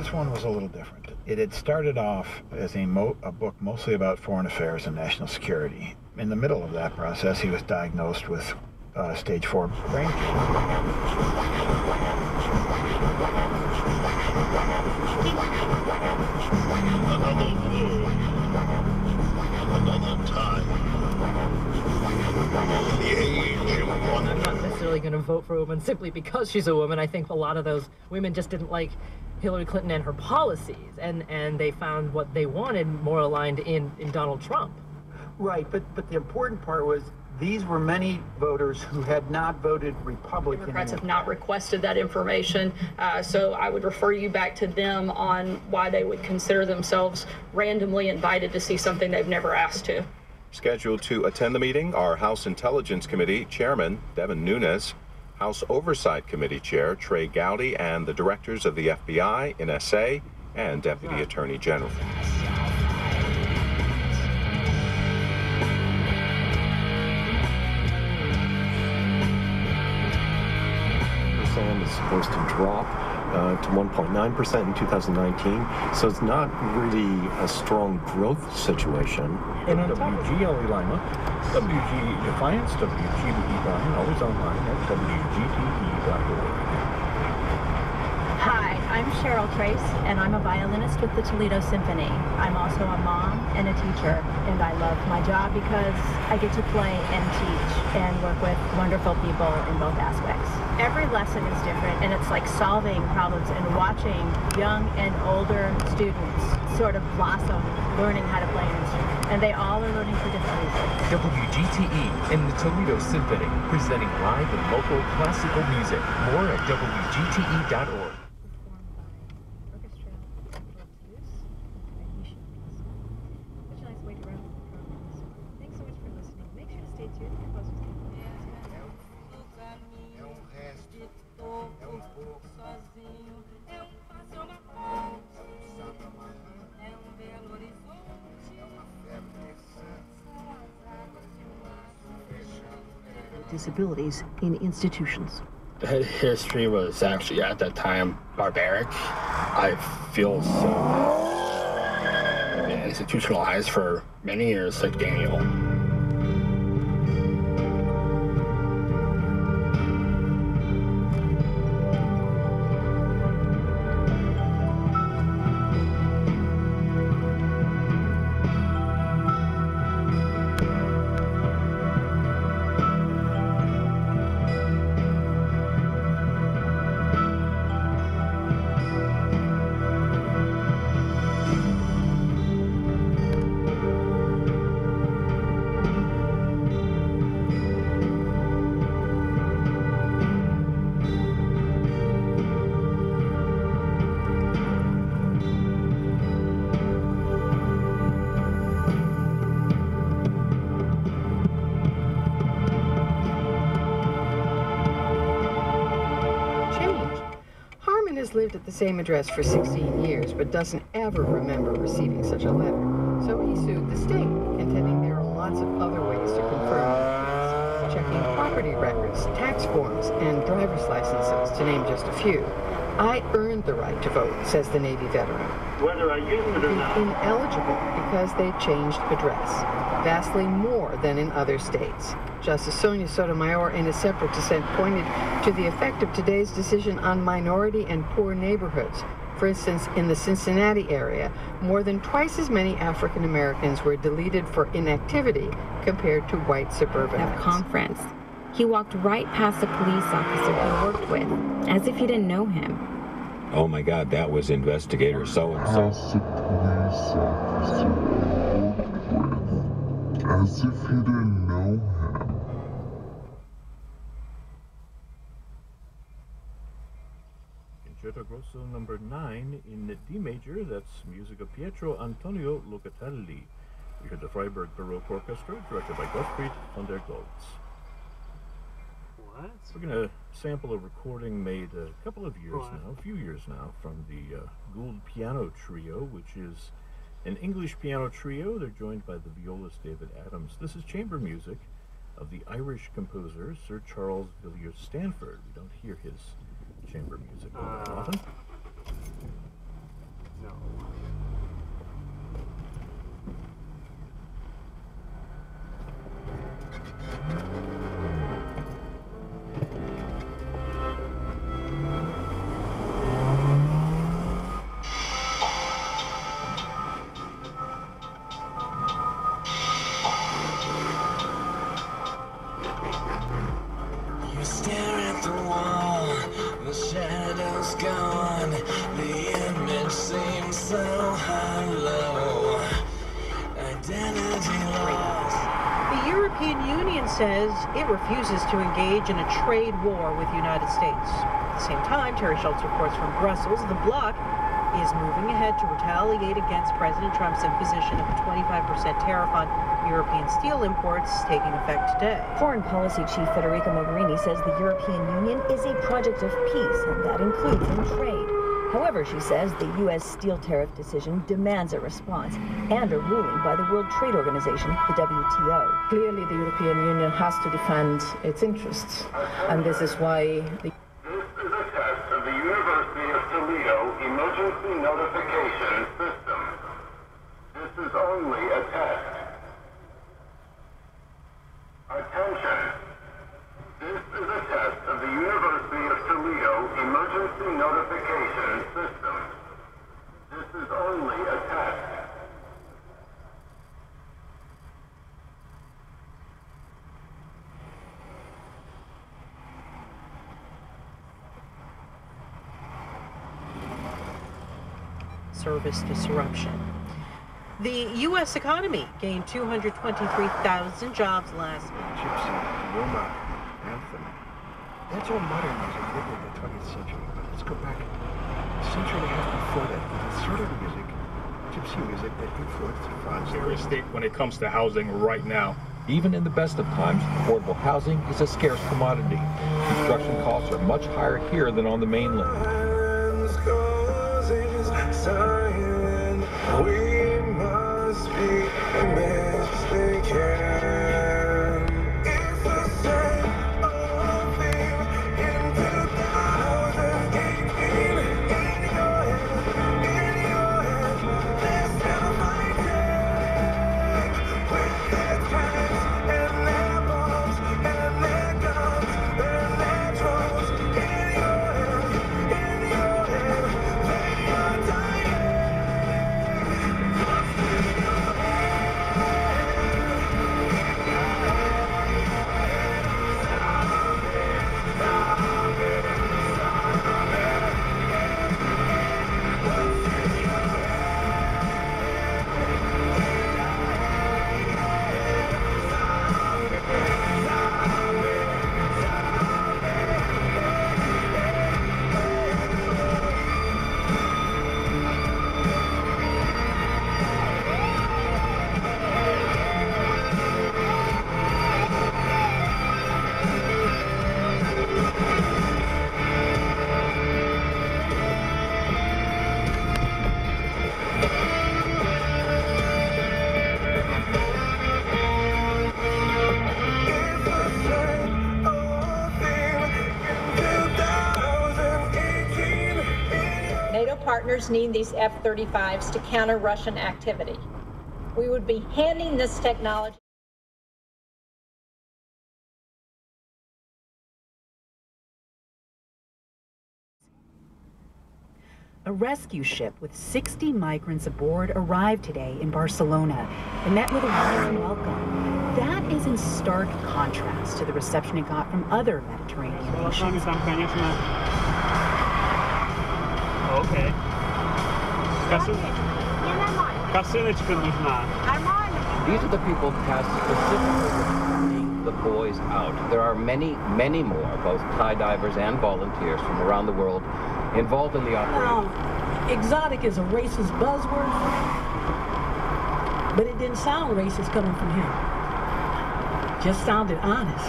This one was a little different. It had started off as a book mostly about foreign affairs and national security. In the middle of that process, he was diagnosed with stage 4 brain cancer. Another world, another time. The age of wonder. I'm not necessarily going to vote for a woman simply because she's a woman. I think a lot of those women just didn't like Hillary Clinton and her policies, and they found what they wanted more aligned in Donald Trump. Right, but the important part was these were many voters who had not voted Republican. Democrats have not requested that information, so I would refer you back to them on why they would consider themselves randomly invited to see something they've never asked to. Scheduled to attend the meeting are House Intelligence Committee Chairman Devin Nunes, House Oversight Committee Chair Trey Gowdy, and the directors of the FBI, NSA, and Deputy Attorney General. Percent is supposed to drop to 1.9% in 2019, so it's not really a strong growth situation. And on WGLE Lima, WG Defiance, WGBE Brian, always online at WGTE.org. Hi, I'm Cheryl Trace, and I'm a violinist with the Toledo Symphony. I'm also a mom and a teacher, and I love my job because I get to play and teach and work with wonderful people in both aspects. Every lesson is different, and it's like solving problems and watching young and older students sort of blossom, learning how to play an instrument. And they all are learning for different reasons. WGTE and the Toledo Symphony, presenting live and local classical music. More at WGTE.org. Disabilities in institutions. The history was actually at that time barbaric. I feel so institutionalized for many years, like Daniel. Lived at the same address for 16 years, but doesn't ever remember receiving such a letter. So he sued the state, contending there are lots of other ways to confirm this, checking property records, tax forms, and driver's licenses, to name just a few. I earned the right to vote, says the Navy veteran. Whether I use it or not. Ineligible because they changed address, vastly more than in other states. Justice Sonia Sotomayor, in a separate dissent, pointed to the effect of today's decision on minority and poor neighborhoods. For instance, in the Cincinnati area, more than twice as many African Americans were deleted for inactivity compared to white suburbanites. Conference. He walked right past the police officer he worked with, as if he didn't know him. Oh my God, that was investigator so-and-so. Past the police officer he worked with, as if he didn't know him. Concerto Grosso number 9 in D major, that's music of Pietro Antonio Locatelli. We heard the Freiburg Baroque Orchestra, directed by Gottfried von der Goltz. What? We're going to sample a recording made a couple of years now, a few years now, from the Gould Piano Trio, which is an English piano trio. They're joined by the violist David Adams. This is chamber music of the Irish composer Sir Charles Villiers Stanford. We don't hear his chamber music all that often. No. You stare at the wall, the shadow's gone, the image seems so hollow. Identity lost. The European Union says it refuses to engage in a trade war with the United States. At the same time, Terry Schultz reports from Brussels, the bloc is moving ahead to retaliate against President Trump's imposition of a 25% tariff on European steel imports taking effect today. Foreign Policy Chief Federica Mogherini says the European Union is a project of peace, and that includes in trade. However, she says the U.S. steel tariff decision demands a response and a ruling by the World Trade Organization, the WTO. Clearly, the European Union has to defend its interests, and this is why the This is a test of the University of Toledo emergency notification system. This is only a test. Attention. This is a test of the University of Toledo emergency notification system. This is only a test. Service disruption. The U.S. economy gained 223,000 jobs last month. Gypsy, Roma, Anthem. That's all modern music, middle of the 20th century. But let's go back a century and a half before that. The sort of music, gypsy music, that influenced France. Very state when it comes to housing right now. Even in the best of times, affordable housing is a scarce commodity. Construction costs are much higher here than on the mainland. We must be mistaken. It's the same old thing in 2018. In your head, they're still fighting with their tanks and their bombs and their guns and their drones. In your head, they are dying. NATO partners need these F-35s to counter Russian activity. We would be handing this technology. A rescue ship with 60 migrants aboard arrived today in Barcelona and met with a warm welcome. That is in stark contrast to the reception it got from other Mediterranean nations. Окей. Косыночка нужна. These are the people tasked specifically with finding the boys out. There are many, many more, both tie-divers and volunteers from around the world, involved in the operation. Now, exotic is a racist buzzword, but it didn't sound racist coming from him. Just sounded honest.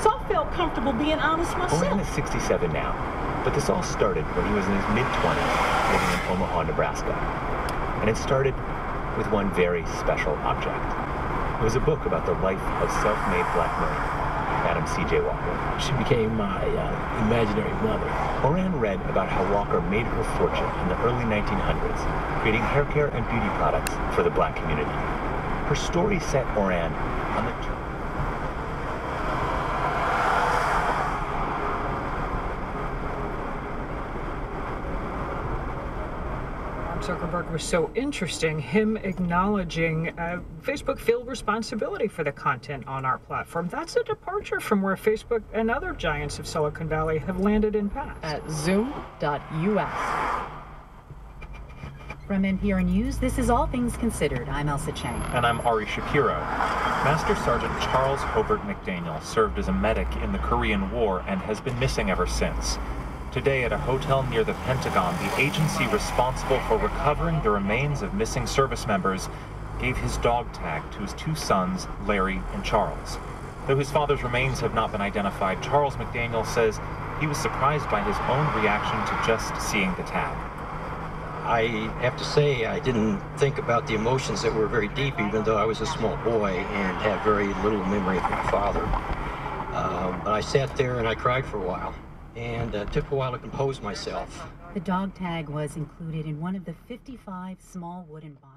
So I felt comfortable being honest myself. Owen is 67 now, but this all started when he was in his mid-20s, living in Omaha, Nebraska. And it started with one very special object. It was a book about the life of self-made black men. That Madam C.J. Walker. She became my imaginary mother. Moran read about how Walker made her fortune in the early 1900s, creating hair care and beauty products for the black community. Her story set Moran on the journey. Zuckerberg was so interesting, him acknowledging Facebook feel responsibility for the content on our platform. That's a departure from where Facebook and other giants of Silicon Valley have landed in past. At zoom.us. From NPR News, this is All Things Considered. I'm Elsa Chang. And I'm Ari Shapiro. Master Sergeant Charles Hobart McDaniel served as a medic in the Korean War and has been missing ever since. Today, at a hotel near the Pentagon, the agency responsible for recovering the remains of missing service members gave his dog tag to his two sons, Larry and Charles. Though his father's remains have not been identified, Charles McDaniel says he was surprised by his own reaction to just seeing the tag. I have to say I didn't think about the emotions that were very deep, even though I was a small boy and had very little memory of my father. But I sat there and I cried for a while. And it took a while to compose myself. The dog tag was included in one of the 55 small wooden boxes.